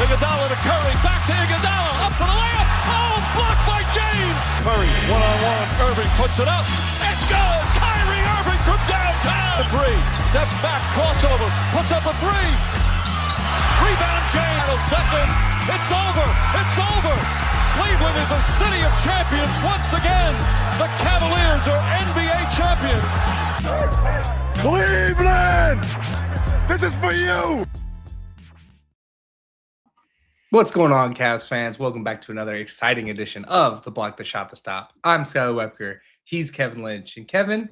Iguodala to Curry, back to Iguodala, up for the layup. Oh, blocked by James. Curry, one-on-one. Irving puts it up. It's good. Kyrie Irving from downtown. The three, steps back, crossover, puts up a three. Rebound James. Second. It's over. It's over. Cleveland is a city of champions once again. The Cavaliers are NBA champions. Cleveland! This is for you! What's going on, Cavs fans? Welcome back to another exciting edition of the Block the Shot the Stop. I'm Skylar Webker. He's Kevin Lynch. And Kevin,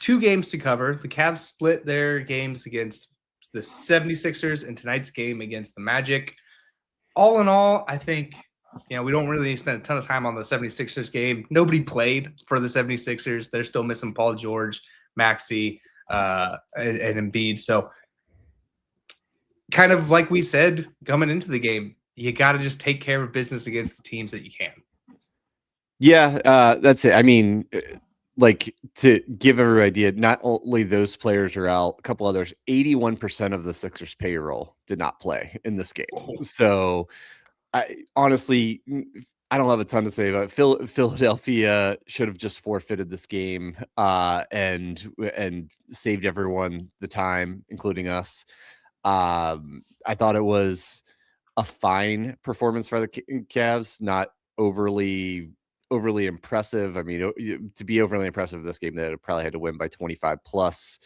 2 games to cover. The Cavs split their games against the 76ers and tonight's game against the Magic. All in all, I think, we don't really spend a ton of time on the 76ers game. Nobody played for the 76ers. They're still missing Paul George, Maxey, and Embiid. So kind of like we said coming into the game, you got to just take care of business against the teams that you can. Yeah, that's it. I mean, to give every idea, not only those players are out, a couple others, 81% of the Sixers payroll did not play in this game. So I honestly don't have a ton to say about it. Philadelphia should have just forfeited this game and saved everyone the time, including us. I thought it was a fine performance for the Cavs, not overly impressive. I mean, to be overly impressive in this game, they probably had to win by 25 plus.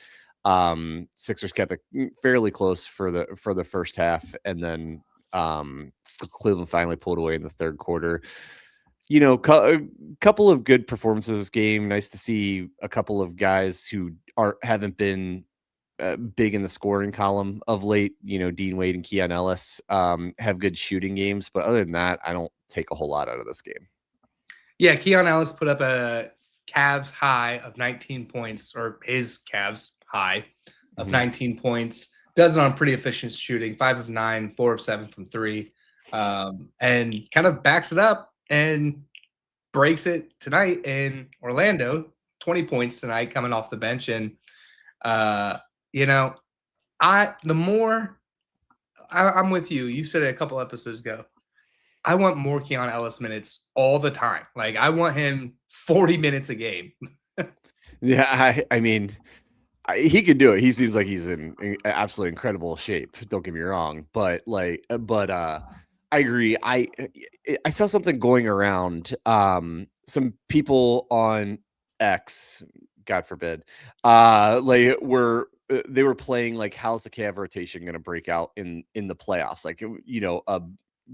Sixers kept it fairly close for the first half, and then Cleveland finally pulled away in the third quarter. A couple of good performances this game. Nice to see a couple of guys who haven't been big in the scoring column of late. Dean Wade and Keon Ellis have good shooting games, but other than that, I don't take a whole lot out of this game. Yeah, Keon Ellis put up a Cavs high of 19 points, or his Cavs high of 19 points. Does it on pretty efficient shooting, 5 of 9, 4 of 7 from 3, and kind of backs it up and breaks it tonight in Orlando. 20 points tonight coming off the bench. And, I'm with you. You said it a couple episodes ago. I want more Keon Ellis minutes all the time. Like, I want him 40 minutes a game. Yeah, I mean, he could do it. He seems like he's in absolutely incredible shape. Don't get me wrong, but I agree. I saw something going around. Some people on X, God forbid, they were playing like, how's the Cav rotation going to break out in the playoffs? Like,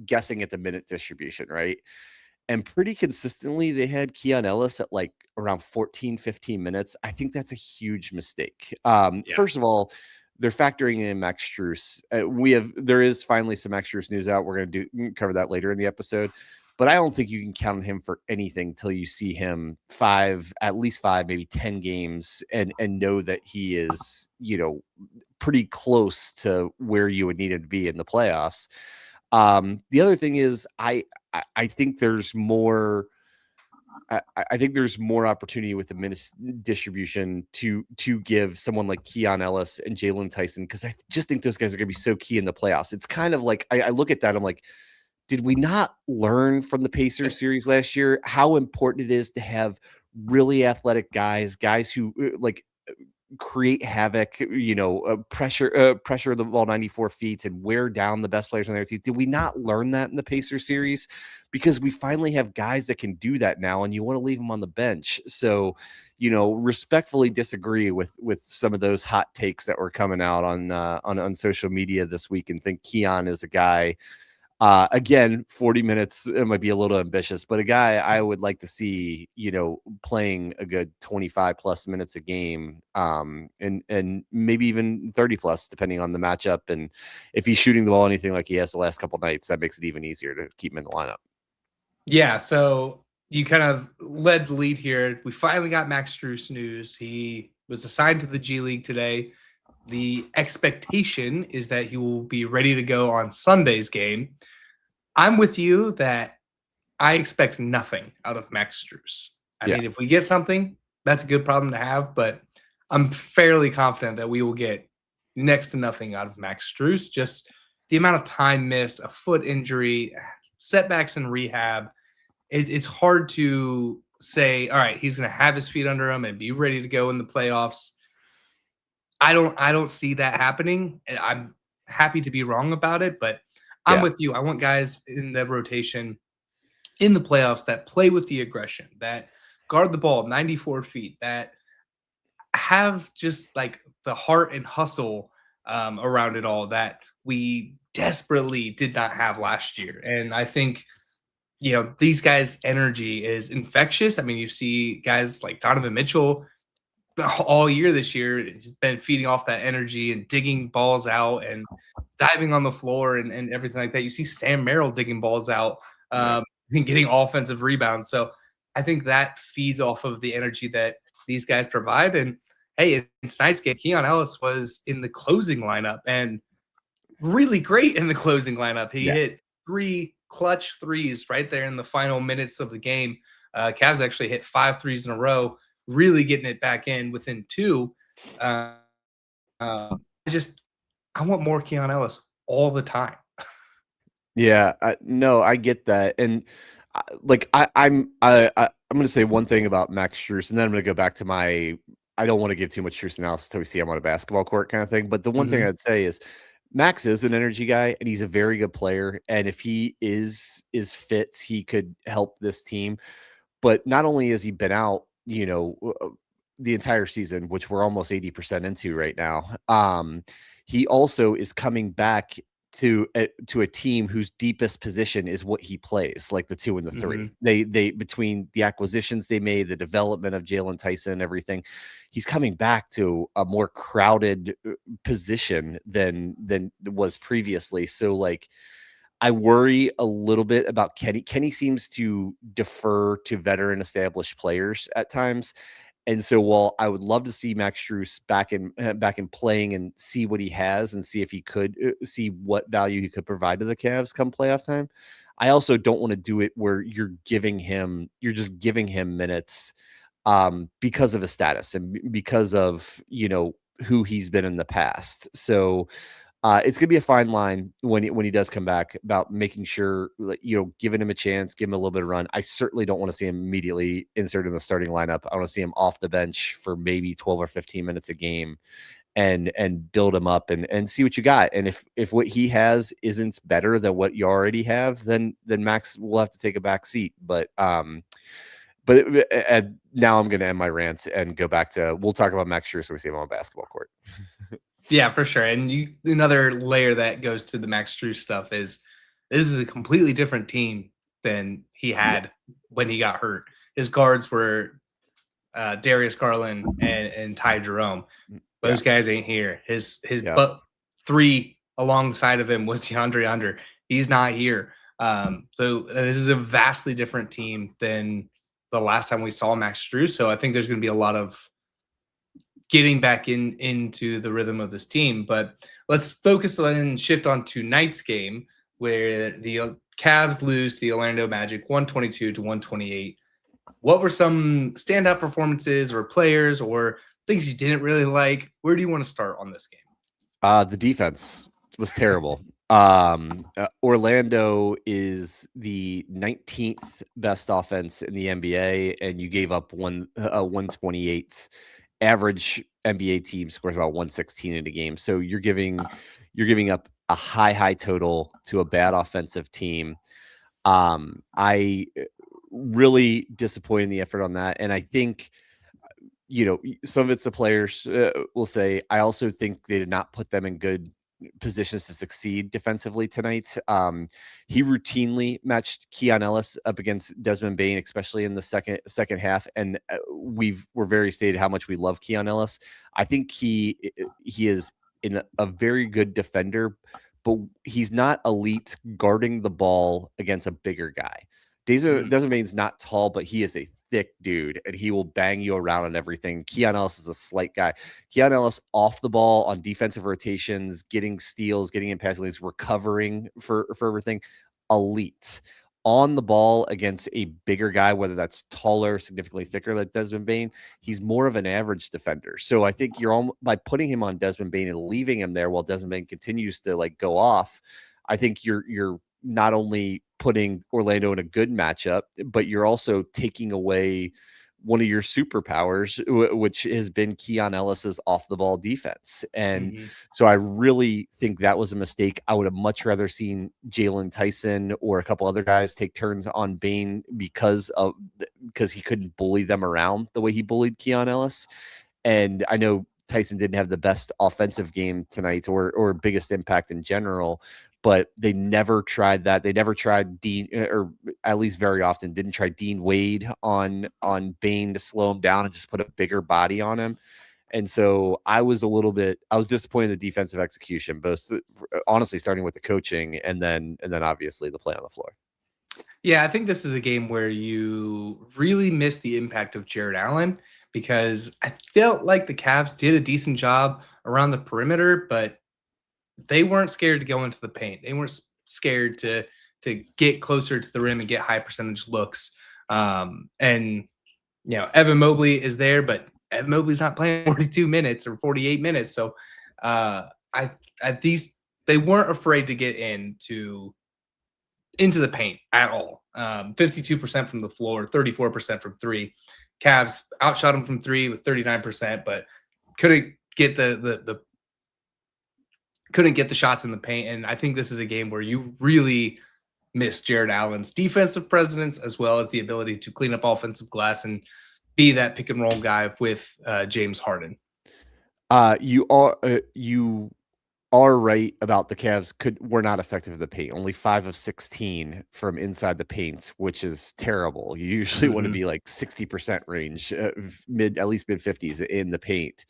guessing at the minute distribution, right? And pretty consistently they had Keon Ellis at like around 14, 15 minutes. I think that's a huge mistake. First of all, they're factoring in Max Strus. There is finally some Max Strus news out. We're going to cover that later in the episode, but I don't think you can count on him for anything till you see him at least 5, maybe 10 games and know that he is, pretty close to where you would need him to be in the playoffs. The other thing is I think there's more. I think there's more opportunity with the minutes distribution to give someone like Keon Ellis and Jalen Tyson, because I just think those guys are going to be so key in the playoffs. It's kind of like I look at that, I'm like, did we not learn from the Pacers series last year how important it is to have really athletic guys who create havoc, pressure the ball 94 feet and wear down the best players on their team? Did we not learn that in the Pacers series? Because we finally have guys that can do that now, and you want to leave them on the bench. So, respectfully disagree with some of those hot takes that were coming out on social media this week, and think Keon is a guy. Again, 40 minutes, it might be a little ambitious, but a guy I would like to see, playing a good 25 plus minutes a game, and maybe even 30 plus, depending on the matchup. And if he's shooting the ball anything like he has the last couple nights, that makes it even easier to keep him in the lineup. Yeah. So you kind of led the lead here. We finally got Max Strus news. He was assigned to the G League today. The expectation is that he will be ready to go on Sunday's game. I'm with you that I expect nothing out of Max Strus. I mean, if we get something, that's a good problem to have, but I'm fairly confident that we will get next to nothing out of Max Strus. Just the amount of time missed, a foot injury, setbacks in rehab, it's hard to say, all right, he's going to have his feet under him and be ready to go in the playoffs. I don't see that happening. And I'm happy to be wrong about it, but I'm Yeah. with you. I want guys in the rotation in the playoffs that play with the aggression, that guard the ball 94 feet, that have just like the heart and hustle around it all that we desperately did not have last year. And I think, these guys' energy is infectious. I mean, you see guys like Donovan Mitchell all year this year. He's been feeding off that energy and digging balls out and diving on the floor and everything like that. You see Sam Merrill digging balls out and getting offensive rebounds. So I think that feeds off of the energy that these guys provide. And hey, in tonight's game, Keon Ellis was in the closing lineup and really great in the closing lineup. He hit 3 clutch threes right there in the final minutes of the game. Cavs actually hit 5 threes in a row, really getting it back in within 2. I want more Keon Ellis all the time. Yeah, no, I get that, and I'm going to say one thing about Max Strus, and then I'm going to go back to my. I don't want to give too much Strus analysis until we see him on a basketball court kind of thing. But the one thing I'd say is Max is an energy guy, and he's a very good player. And if he is fit, he could help this team. But not only has he been out, the entire season, which we're almost 80% into right now, he also is coming back to a team whose deepest position is what he plays, like the 2 and the 3. They between the acquisitions they made, the development of Jalen Tyson, everything, he's coming back to a more crowded position than was previously. So like, I worry a little bit about Kenny. Kenny seems to defer to veteran established players at times. And so while I would love to see Max Strus back in playing and see what he has and see if he could see what value he could provide to the Cavs come playoff time, I also don't want to do it where you're just giving him minutes because of his status and because of, who he's been in the past. So it's gonna be a fine line when he does come back about making sure, giving him a chance, give him a little bit of run. I certainly don't want to see him immediately inserted in the starting lineup. I want to see him off the bench for maybe 12 or 15 minutes a game, and build him up and see what you got. And if what he has isn't better than what you already have, then Max will have to take a back seat. But now I'm going to end my rant and go back to we'll talk about Max Strus when we see him on a basketball court. Yeah, for sure. And another layer that goes to the Max Strus stuff is this is a completely different team than he had when he got hurt. His guards were Darius Garland and Ty Jerome. Those guys ain't here. His but 3 alongside of him was DeAndre Under. He's not here. So this is a vastly different team than the last time we saw Max Strus. So I think there's going to be a lot of getting back into the rhythm of this team. But let's focus on and shift on tonight's game where the Cavs lose to the Orlando Magic 122-128. What were some standout performances or players or things you didn't really like? Where do you want to start on this game? The defense was terrible. Orlando is the 19th best offense in the NBA, and you gave up 128. Average NBA team scores about 116 in a game. So you're giving up a high total to a bad offensive team. I really disappointed in the effort on that. And I think, some of it's the players will say. I also think they did not put them in good positions to succeed defensively tonight. He routinely matched Keon Ellis up against Desmond Bane, especially in the second half. And we're very stated how much we love Keon Ellis. I think he is in a very good defender, but he's not elite guarding the ball against a bigger guy. Desmond Bane's not tall, but he is a thick dude, and he will bang you around and everything. Keon Ellis is a slight guy. Keon Ellis off the ball on defensive rotations, getting steals, getting in passing lanes, recovering for everything. Elite. on the ball against a bigger guy, whether that's taller, significantly thicker like Desmond Bane, he's more of an average defender. So I think by putting him on Desmond Bane and leaving him there while Desmond Bane continues to like go off, I think you're not only putting Orlando in a good matchup, but you're also taking away one of your superpowers, which has been Keon Ellis's off the ball defense. And so I really think that was a mistake. I would have much rather seen Jalen Tyson or a couple other guys take turns on Bane because he couldn't bully them around the way he bullied Keon Ellis. And I know Tyson didn't have the best offensive game tonight or biggest impact in general, but they never tried that. They never tried Dean, or at least very often didn't try Dean Wade on Bane to slow him down and just put a bigger body on him. And so I was disappointed in the defensive execution, both honestly starting with the coaching and then obviously the play on the floor. Yeah, I think this is a game where you really miss the impact of Jared Allen, because I felt like the Cavs did a decent job around the perimeter, but they weren't scared to go into the paint. They weren't scared to get closer to the rim and get high percentage looks. And Evan Mobley is there, but Evan Mobley's not playing 42 minutes or 48 minutes. So they weren't afraid to get into the paint at all. 52% from the floor, 34% from three. Cavs outshot them from three with 39%, but couldn't get the shots in the paint. And I think this is a game where you really miss Jared Allen's defensive presence, as well as the ability to clean up offensive glass and be that pick and roll guy with James Harden. You are right about the Cavs were not effective in the paint. Only 5 of 16 from inside the paint, which is terrible. You usually want to be like 60% range, at least mid 50s in the paint.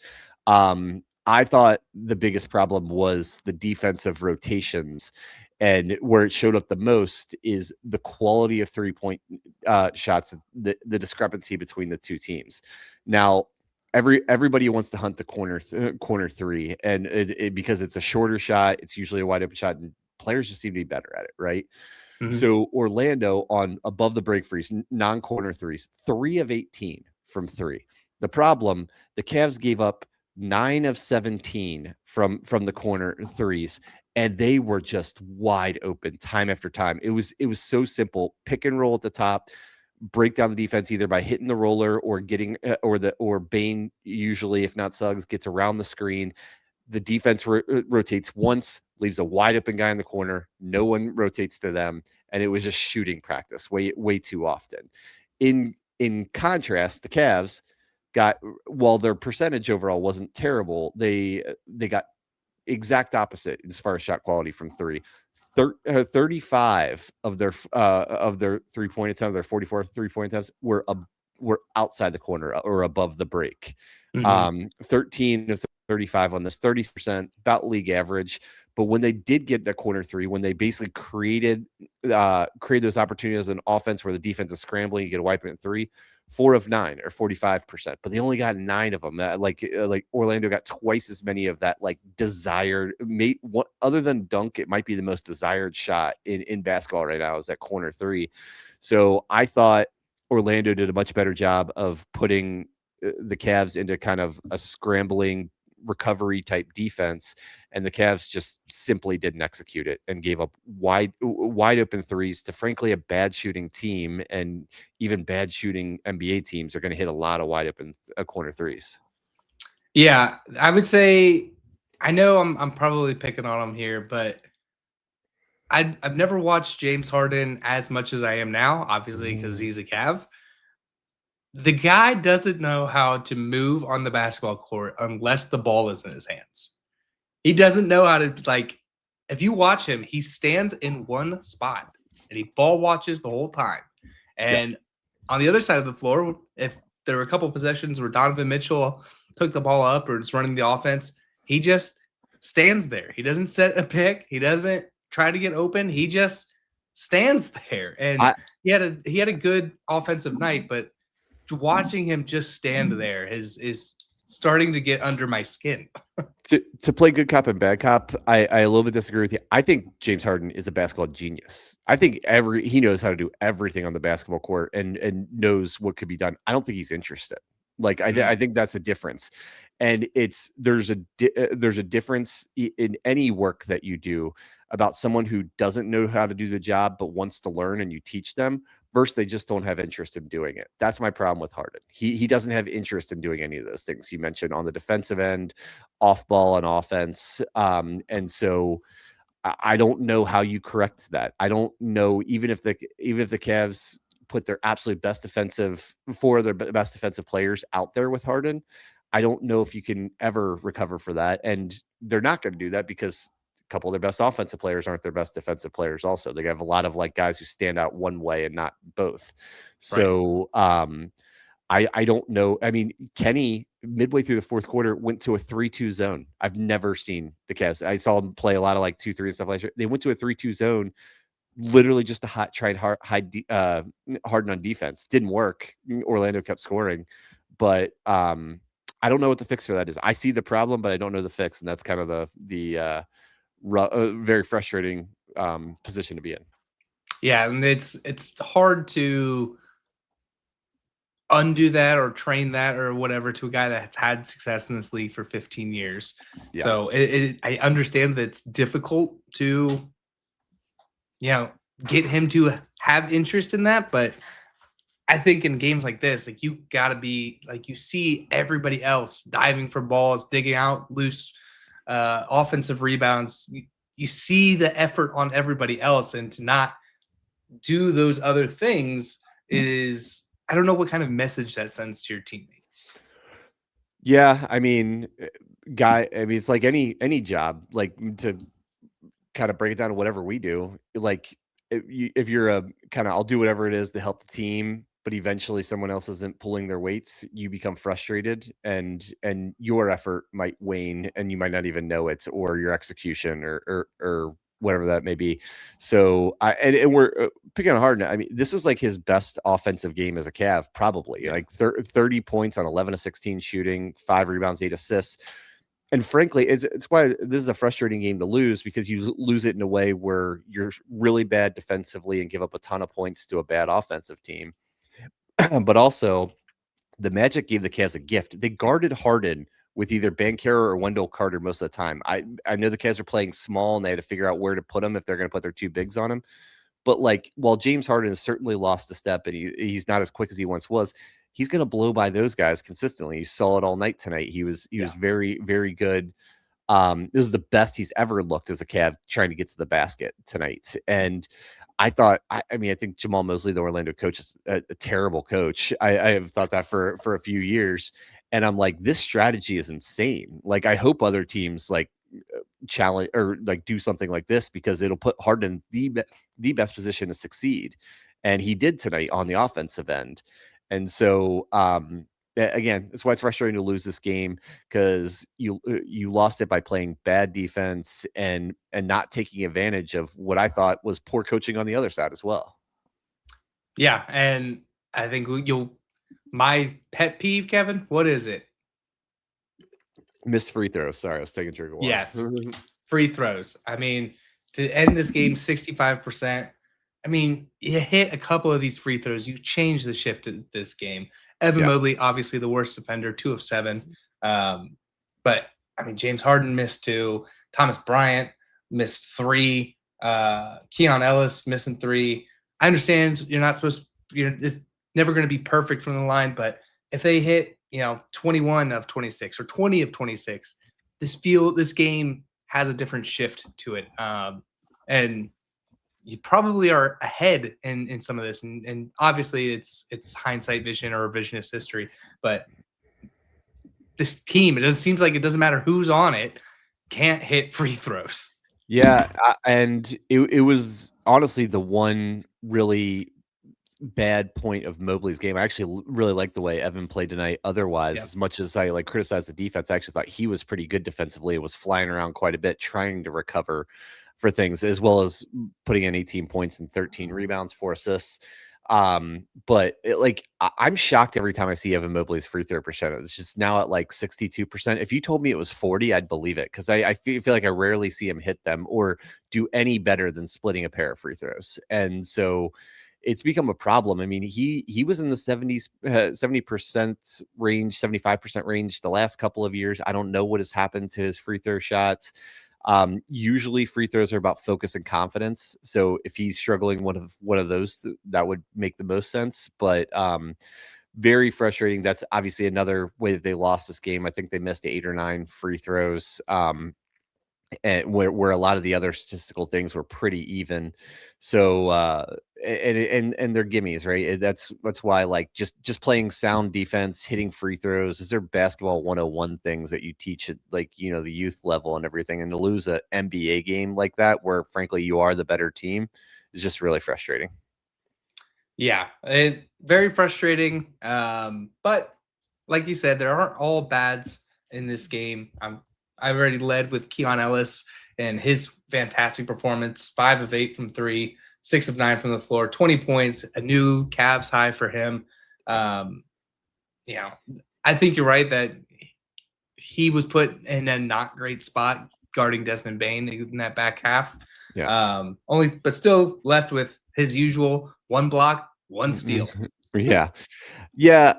I thought the biggest problem was the defensive rotations, and where it showed up the most is the quality of 3-point shots, the discrepancy between the two teams. Now, everybody wants to hunt the corner three, and because it's a shorter shot, it's usually a wide open shot, and players just seem to be better at it, right? So Orlando on above the break freeze, non-corner threes, 3 of 18 from three. The problem, the Cavs gave up 9 of 17 from the corner threes, and they were just wide open time after time. It was so simple. Pick and roll at the top, break down the defense either by hitting the roller or getting or Bane, usually if not Suggs, gets around the screen. The defense rotates once, leaves a wide open guy in the corner. No one rotates to them, and it was just shooting practice way too often. In contrast, the Cavs got, while their percentage overall wasn't terrible, they got exact opposite as far as shot quality from three. 35 of their 3-point attempts, their 44 3-point attempts were outside the corner or above the break. 13 of 35 on this, 30%, about league average. But when they did get the corner three, when they basically created those opportunities in offense where the defense is scrambling, you get a wipe at three, 4 of 9 or 45%, but they only got 9 of them. Like Orlando got twice as many of that, like desired other than dunk, it might be the most desired shot in basketball right now is that corner three. So I thought Orlando did a much better job of putting the Cavs into kind of a scrambling recovery type defense, and the Cavs just simply didn't execute it and gave up wide open threes to, frankly, a bad shooting team, and even bad shooting NBA teams are going to hit a lot of wide open corner threes. Yeah, I would say, I know I'm probably picking on him here, but I've never watched James Harden as much as I am now, obviously, because he's a Cav. The guy doesn't know how to move on the basketball court unless the ball is in his hands. He doesn't know how to, like, if you watch him, he stands in one spot and he ball watches the whole time. And on the other side of the floor, if there were a couple possessions where Donovan Mitchell took the ball up or is running the offense, he just stands there. He doesn't set a pick. He doesn't try to get open. He just stands there. And he had a good offensive night, but watching him just stand there is starting to get under my skin. To play good cop and bad cop, I a little bit disagree with you. I think James Harden is a basketball genius. I think he knows how to do everything on the basketball court and knows what could be done. I don't think he's interested. Like I think that's a difference, and there's a difference in any work that you do about someone who doesn't know how to do the job but wants to learn and you teach them versus they just don't have interest in doing it. That's my problem with Harden. He doesn't have interest in doing any of those things you mentioned on the defensive end, off ball and offense, and so I don't know how you correct that. I don't know even if the Cavs put their absolute best defensive players out there with Harden. I don't know if you can ever recover for that. And they're not going to do that because a couple of their best offensive players aren't their best defensive players. Also, they have a lot of like guys who stand out one way and not both. So, I don't know. I mean, Kenny midway through the fourth quarter went to a 3-2 zone. I've never seen the Cavs. I saw them play a lot of like 2-3 and stuff like that. They went to a 3-2 zone, literally just to try and harden on defense. Didn't work. Orlando kept scoring, but I don't know what the fix for that is. I see the problem, but I don't know the fix, and that's kind of the very frustrating position to be in. Yeah, and it's hard to undo that or train that or whatever to a guy that's had success in this league for 15 years. Yeah. So I understand that it's difficult to, get him to have interest in that. But I think in games like this, like you got to be like, you see everybody else diving for balls, digging out loose offensive rebounds. You see the effort on everybody else, and to not do those other things is, I don't know what kind of message that sends to your teammates. Yeah, I mean, it's like any job, like to kind of break it down to whatever we do. Like if you're a kind of, I'll do whatever it is to help the team, but eventually someone else isn't pulling their weights, you become frustrated, and your effort might wane, and you might not even know it, or your execution, or whatever that may be. So and we're picking on Harden. I mean, this was like his best offensive game as a Cav, probably like 30 points on 11 of 16 shooting, 5 rebounds, 8 assists. And frankly, it's why this is a frustrating game to lose, because you lose it in a way where you're really bad defensively and give up a ton of points to a bad offensive team. But also, the Magic gave the Cavs a gift. They guarded Harden with either Banchero or Wendell Carter most of the time. I know the Cavs are playing small, and they had to figure out where to put him if they're going to put their 2 bigs on him. But like, while James Harden has certainly lost a step, and he's not as quick as he once was, he's going to blow by those guys consistently. You saw it all night tonight. He was very, very good. This is the best he's ever looked as a Cav trying to get to the basket tonight. And I thought, I think Jamal Mosley, the Orlando coach, is a terrible coach. I have thought that for a few years. And I'm like, this strategy is insane. Like, I hope other teams like challenge or like do something like this, because it'll put Harden in the best position to succeed. And he did tonight on the offensive end. And so, again, that's why it's frustrating to lose this game, because you lost it by playing bad defense and not taking advantage of what I thought was poor coaching on the other side as well. Yeah, and I think my pet peeve, Kevin, what is it? Missed free throws. Sorry, I was taking a drink of water. Yes, free throws. I mean, to end this game 65%. I mean, you hit a couple of these free throws, you change the shift of this game. Evan Mobley, obviously the worst defender, 2 of 7. But I mean, James Harden missed 2. Thomas Bryant missed 3. Keon Ellis missing 3. I understand it's never going to be perfect from the line, but if they hit, 21 of 26 or 20 of 26, this game has a different shift to it. And you probably are ahead in some of this. And obviously it's hindsight vision or revisionist history, but this team, it seems like it doesn't matter who's on it, can't hit free throws. Yeah. And it was honestly the one really bad point of Mobley's game. I actually really liked the way Evan played tonight. Otherwise, as much as I criticized the defense, I actually thought he was pretty good defensively. It was flying around quite a bit, trying to recover for things, as well as putting in 18 points and 13 rebounds, 4 assists. But I'm shocked every time I see Evan Mobley's free throw percentage. It's just now at like 62%. If you told me it was 40, I'd believe it, because I feel like I rarely see him hit them or do any better than splitting a pair of free throws. And so it's become a problem. I mean, he was in the 70% range, 75% range the last couple of years. I don't know what has happened to his free throw shots. Usually free throws are about focus and confidence. So if he's struggling one of those, that would make the most sense. But very frustrating. That's obviously another way that they lost this game. I think they missed 8 or 9 free throws. And where a lot of the other statistical things were pretty even. So and they're gimmies, right? That's why, like, just playing sound defense, hitting free throws, is there basketball 101 things that you teach at, like, the youth level and everything, and to lose an NBA game like that, where frankly you are the better team, is just really frustrating. Yeah, very frustrating. But like you said, there aren't all bads in this game. I already led with Keon Ellis and his fantastic performance, 5 of 8 from 3, 6 of 9 from the floor, 20 points, a new Cavs high for him. I think you're right that he was put in a not great spot guarding Desmond Bane in that back half. Yeah. But still left with his usual 1 block, 1 steal. Yeah. Yeah.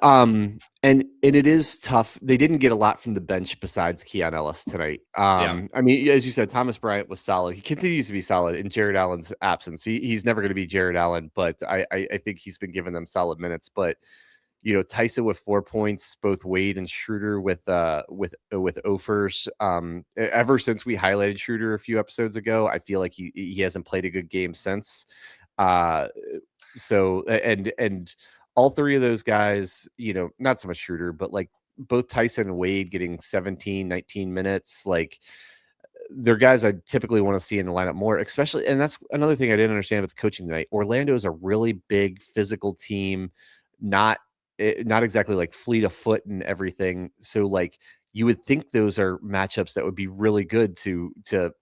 And it is tough. They didn't get a lot from the bench besides Keon Ellis tonight. I mean, as you said, Thomas Bryant was solid. He continues to be solid in Jared Allen's absence. He's never going to be Jared Allen, but I think he's been giving them solid minutes. But Tyson with 4 points, both Wade and Schroeder with offers. Ever since we highlighted Schroeder a few episodes ago, I feel like he hasn't played a good game since. So and all 3 of those guys, not so much Schroeder, but like both Tyson and Wade getting 17, 19 minutes, like they're guys I typically want to see in the lineup more, especially. And that's another thing I didn't understand about the coaching tonight. Orlando is a really big physical team, not exactly like fleet of foot and everything. So like you would think those are matchups that would be really good to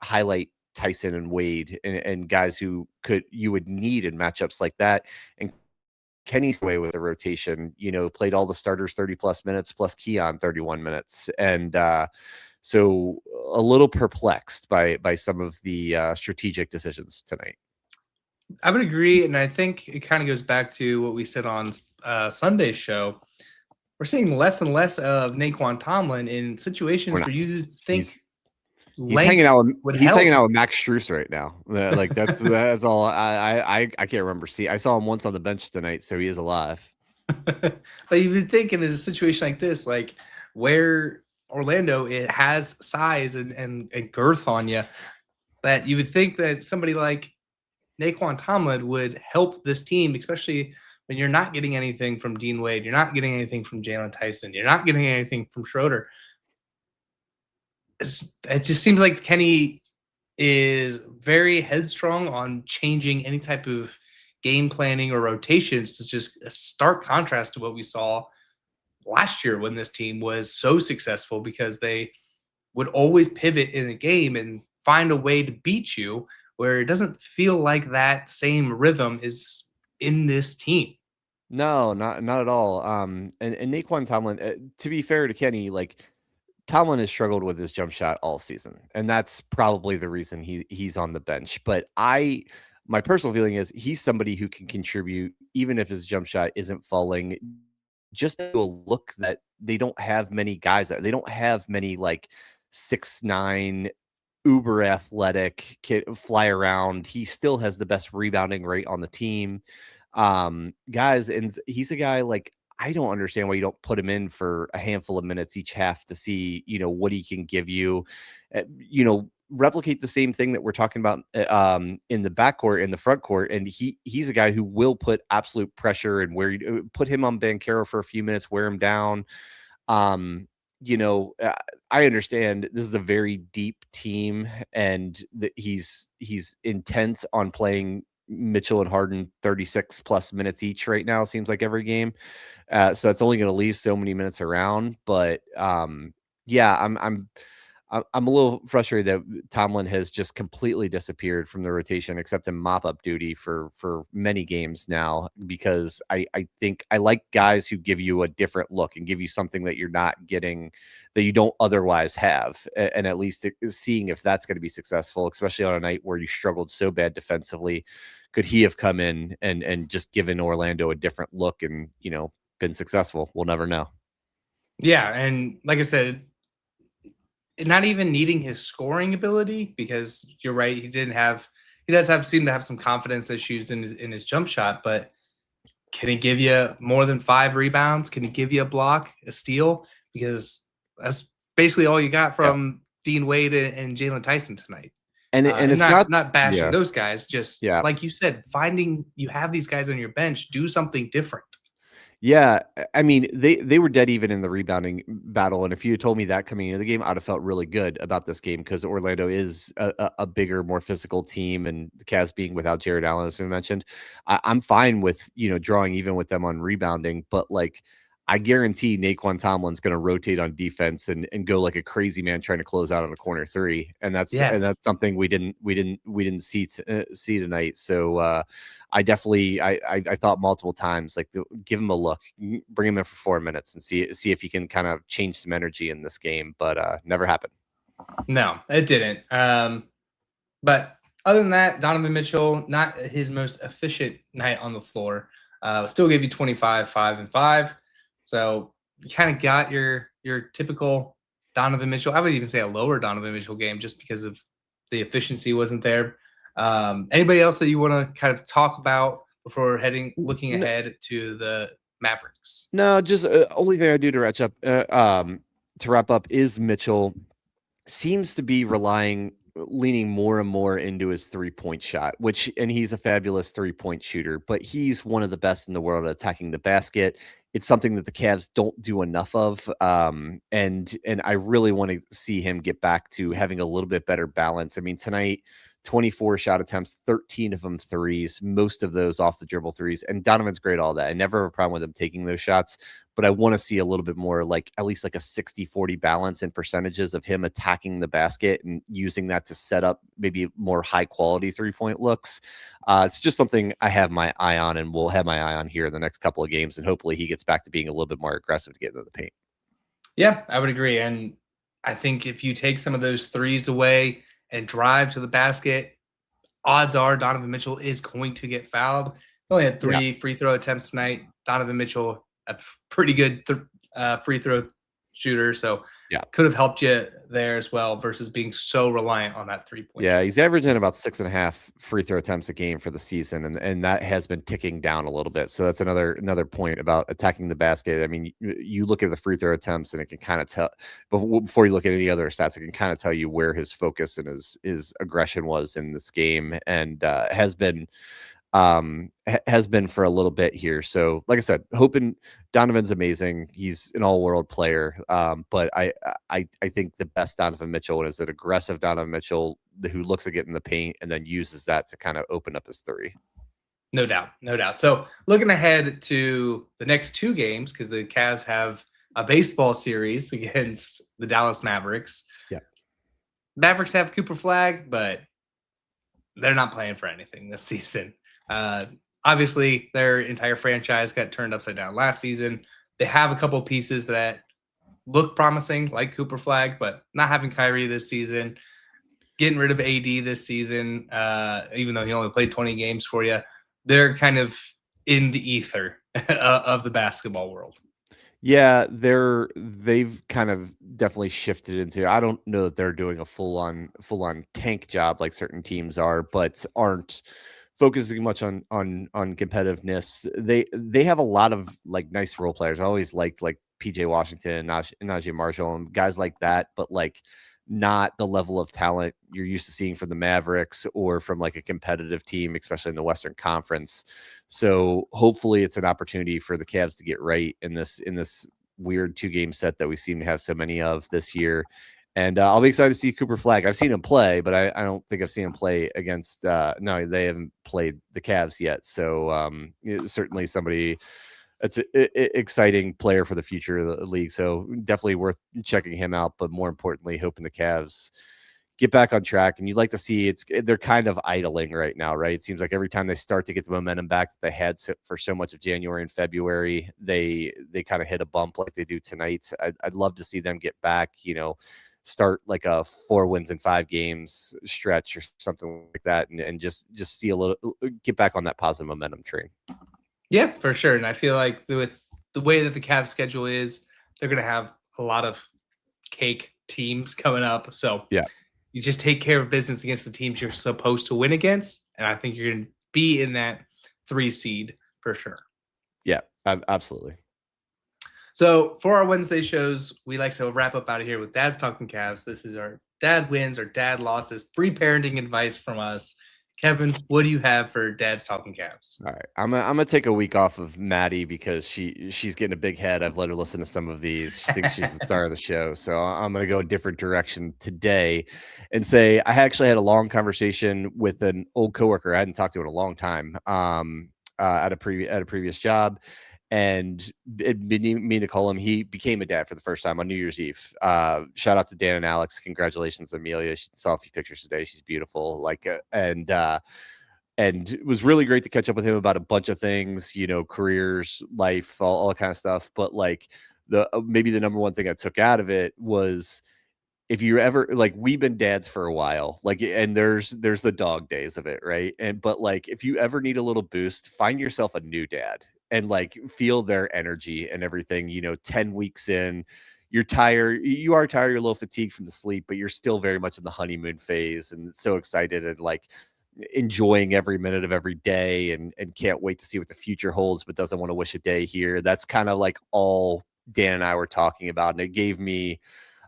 highlight Tyson and Wade and guys who you would need in matchups like that. And Kenny's away with a rotation, played all the starters 30 plus minutes plus Keon 31 minutes. And so a little perplexed by some of the strategic decisions tonight. I would agree. And I think it kind of goes back to what we said on Sunday's show. We're seeing less and less of Naquan Tomlin in situations where you think he's hanging out with Max Strus right now. Like that's all. I can't remember. See, I saw him once on the bench tonight, so he is alive. But you would think in a situation like this, like where Orlando, it has size and girth on you, that you would think that somebody like Naquan Tomlin would help this team, especially when you're not getting anything from Dean Wade, you're not getting anything from Jalen Tyson, you're not getting anything from Schroeder. It just seems like Kenny is very headstrong on changing any type of game planning or rotations. It's just a stark contrast to what we saw last year when this team was so successful, because they would always pivot in a game and find a way to beat you, where it doesn't feel like that same rhythm is in this team. No, not at all. And Naquan Tomlin, to be fair to Kenny, like Tomlin has struggled with his jump shot all season, and that's probably the reason he's on the bench. But my personal feeling is he's somebody who can contribute even if his jump shot isn't falling. Just to a look that they don't have many guys. They don't have many like 6'9" uber athletic kid fly around. He still has the best rebounding rate on the team, guys, and he's a guy like, I don't understand why you don't put him in for a handful of minutes each half to see, what he can give you. Replicate the same thing that we're talking about in the backcourt, in the front court, and he's a guy who will put absolute pressure, and where you put him on Banchero for a few minutes, wear him down. I understand this is a very deep team, and that he's intent on playing Mitchell and Harden 36 plus minutes each right now, seems like every game. So that's only going to leave so many minutes around. But I'm I'm a little frustrated that Tomlin has just completely disappeared from the rotation, except in mop-up duty for many games now, because I think I like guys who give you a different look and give you something that you're not getting, that you don't otherwise have, and at least seeing if that's going to be successful, especially on a night where you struggled so bad defensively. Could he have come in and just given Orlando a different look and, been successful? We'll never know. Yeah, and like I said, not even needing his scoring ability, because you're right, he does seem to have some confidence issues in his jump shot, but can he give you more than 5 rebounds? Can he give you a block, a steal? Because that's basically all you got from Dean Wade and Jalen Tyson tonight. And it's not bashing yeah. those guys, just like you said, you have these guys on your bench, do something different. Yeah, I mean, they were dead even in the rebounding battle, and if you had told me that coming into the game, I'd have felt really good about this game, because Orlando is a bigger, more physical team, and the Cavs being without Jared Allen, as we mentioned, I'm fine with drawing even with them on rebounding, but like, I guarantee Naquan Tomlin's going to rotate on defense and go like a crazy man trying to close out on a corner three, and that's something we didn't see tonight. So I definitely I thought multiple times, like, give him a look, bring him in for 4 minutes and see if he can kind of change some energy in this game, but never happened. No, it didn't. But other than that, Donovan Mitchell, not his most efficient night on the floor. Still gave you 25, 5, and 5. So you kind of got your typical Donovan Mitchell. I would even say a lower Donovan Mitchell game, just because of the efficiency wasn't there. Anybody else that you want to kind of talk about before looking ahead to the Mavericks? No, just only thing I do to wrap up is Mitchell seems to be leaning more and more into his 3-point shot, and he's a fabulous 3-point shooter, but he's one of the best in the world at attacking the basket. It's something that the Cavs don't do enough of. And I really want to see him get back to having a little bit better balance. I mean, tonight, 24 shot attempts, 13 of them threes, most of those off the dribble threes. And Donovan's great, all that. I never have a problem with him taking those shots, but I want to see a little bit more, like at least like a 60-40 balance in percentages of him attacking the basket and using that to set up maybe more high quality 3-point looks. It's just something I have my eye on, and will have my eye on here in the next couple of games. And hopefully he gets back to being a little bit more aggressive to get into the paint. Yeah, I would agree. And I think if you take some of those threes away and drive to the basket, odds are Donovan Mitchell is going to get fouled. He only had 3 free throw attempts tonight. Donovan Mitchell, a pretty good free throw shooter, so could have helped you there as well, versus being so reliant on that 3-point. Yeah, he's averaging about 6.5 free throw attempts a game for the season, and that has been ticking down a little bit. So that's another point about attacking the basket. I mean, you look at the free throw attempts, and it can kind of tell, before you look at any other stats, it can kind of tell you where his focus and his aggression was in this game, and has been for a little bit here. So like I said, hoping Donovan's amazing. He's an all-world player. But I think the best Donovan Mitchell is an aggressive Donovan Mitchell who looks at getting the paint and then uses that to kind of open up his three. No doubt. So looking ahead to the next 2 games, because the Cavs have a baseball series against the Dallas Mavericks. Yeah. Mavericks have Cooper Flag, but they're not playing for anything this season. Obviously, their entire franchise got turned upside down last season. They have a couple pieces that look promising, like Cooper Flag, but not having Kyrie this season, getting rid of AD this season, even though he only played 20 games for you. They're kind of in the ether of the basketball world. Yeah, they've kind of definitely shifted into, I don't know that they're doing a full on tank job like certain teams are, but aren't focusing much on competitiveness. They have a lot of like nice role players. I always liked like PJ Washington and Najee Marshall and guys like that, but like not the level of talent you're used to seeing from the Mavericks or from like a competitive team, especially in the Western Conference. So hopefully it's an opportunity for the Cavs to get right in this weird 2-game set that we seem to have so many of this year. And I'll be excited to see Cooper Flag. I've seen him play, but I don't think I've seen him play against no, they haven't played the Cavs yet. So certainly somebody that's a exciting player for the future of the league. So definitely worth checking him out. But more importantly, hoping the Cavs get back on track. And you'd like to see they're kind of idling right now, right? It seems like every time they start to get the momentum back that they had for so much of January and February, they kind of hit a bump like they do tonight. I'd love to see them get back, start like a 4 wins in 5 games stretch or something like that, and just see a little, get back on that positive momentum train. Yeah, for sure. And I feel like with the way that the Cavs schedule is, they're going to have a lot of cake teams coming up. So yeah, you just take care of business against the teams you're supposed to win against. And I think you're going to be in that 3 seed for sure. Yeah, absolutely. So for our Wednesday shows, we like to wrap up out of here with Dad's Talking Cavs. This is our dad wins or dad losses, free parenting advice from us. Kevin, what do you have for Dad's Talking Cavs? All right, I'm gonna take a week off of Maddie because she's getting a big head. I've let her listen to some of these. She thinks she's the star of the show, so I'm gonna go a different direction today, and say I actually had a long conversation with an old coworker I hadn't talked to in a long time, at a previous job. And it didn't mean to call him. He became a dad for the first time on New Year's Eve. Shout out to Dan and Alex. Congratulations, Amelia. She saw a few pictures today. She's beautiful. And it was really great to catch up with him about a bunch of things, careers, life, all kind of stuff. But like maybe the number one thing I took out of it was, if you ever, like, we've been dads for a while, like, and there's the dog days of it, right? But like, if you ever need a little boost, find yourself a new dad and like feel their energy and everything. 10 weeks in, you are tired, you're a little fatigued from the sleep, but you're still very much in the honeymoon phase and so excited and like enjoying every minute of every day and can't wait to see what the future holds, but doesn't want to wish a day here. That's kind of like all Dan and I were talking about. And it gave me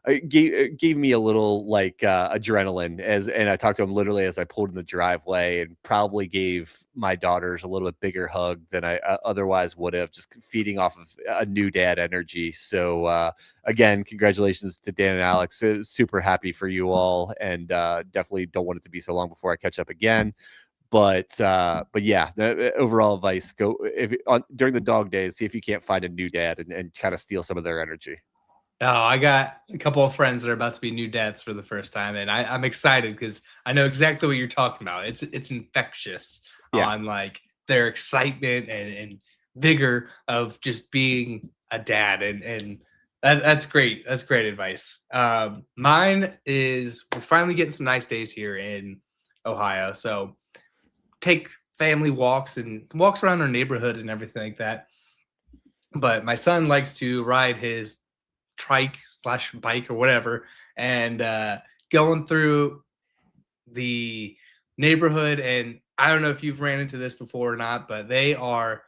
a little like adrenaline and I talked to him literally as I pulled in the driveway, and probably gave my daughters a little bit bigger hug than I otherwise would have, just feeding off of a new dad energy. So again, congratulations to Dan and Alex. Super happy for you all, and definitely don't want it to be so long before I catch up again. But yeah, the overall advice: go during the dog days, see if you can't find a new dad and kind of steal some of their energy. Oh, I got a couple of friends that are about to be new dads for the first time, and I'm excited because I know exactly what you're talking about. It's infectious on like their excitement and vigor of just being a dad, and that's great. That's great advice. Mine is we're finally getting some nice days here in Ohio, so take family walks and walks around our neighborhood and everything like that. But my son likes to ride his trike/bike or whatever, and going through the neighborhood. And I don't know if you've ran into this before or not, but they are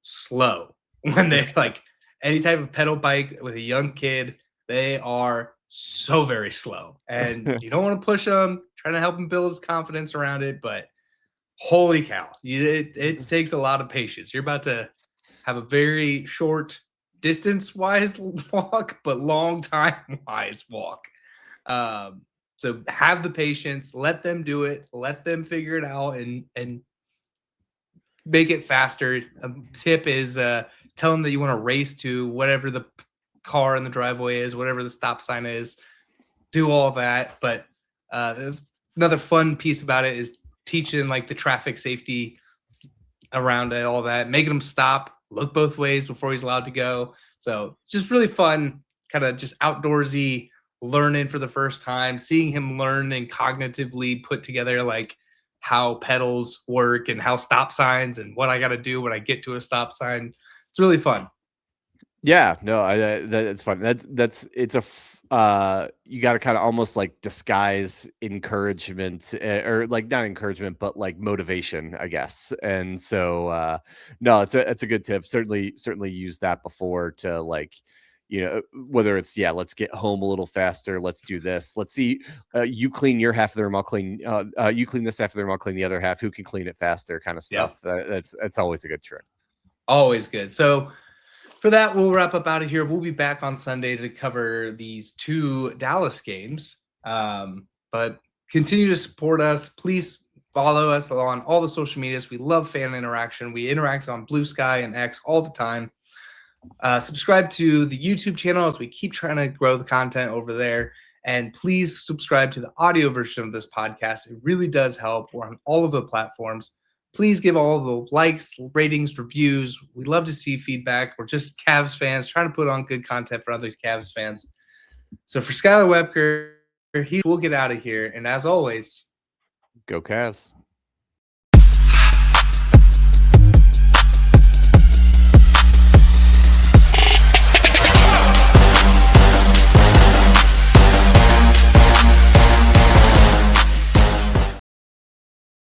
slow when they like any type of pedal bike with a young kid. They are so very slow, and you don't want to push them, trying to help him build his confidence around it. But holy cow, it takes a lot of patience. You're about to have a very short distance-wise walk, but long time-wise walk. So have the patience, let them do it, let them figure it out, and make it faster. A tip is tell them that you want to race to whatever the car in the driveway is, whatever the stop sign is. Do all that. But another fun piece about it is teaching like the traffic safety around it, all that, making them stop, look both ways before he's allowed to go. So it's just really fun, kind of just outdoorsy learning for the first time, seeing him learn and cognitively put together like how pedals work and how stop signs and what I got to do when I get to a stop sign. It's really fun. Yeah, no, that's fun. You got to kind of almost like disguise encouragement, or like not encouragement, but like motivation, I guess. And so, no, it's a good tip. Certainly used that before to like, whether it's, let's get home a little faster. Let's do this. Let's see, you clean your half of the room. I'll clean, you clean this half of the room. I'll clean the other half. Who can clean it faster? Kind of stuff. That's always a good trick. Always good. So for that, we'll wrap up out of here. We'll be back on Sunday to cover these 2 Dallas games. But continue to support us. Please follow us on all the social medias. We love fan interaction. We interact on Blue Sky and X all the time. Subscribe to the YouTube channel as we keep trying to grow the content over there. And please subscribe to the audio version of this podcast. It really does help. We're on all of the platforms. Please give all the likes, ratings, reviews. We love to see feedback. We're just Cavs fans trying to put on good content for other Cavs fans. So for Skylar Webker, we'll get out of here. And as always, Go Cavs.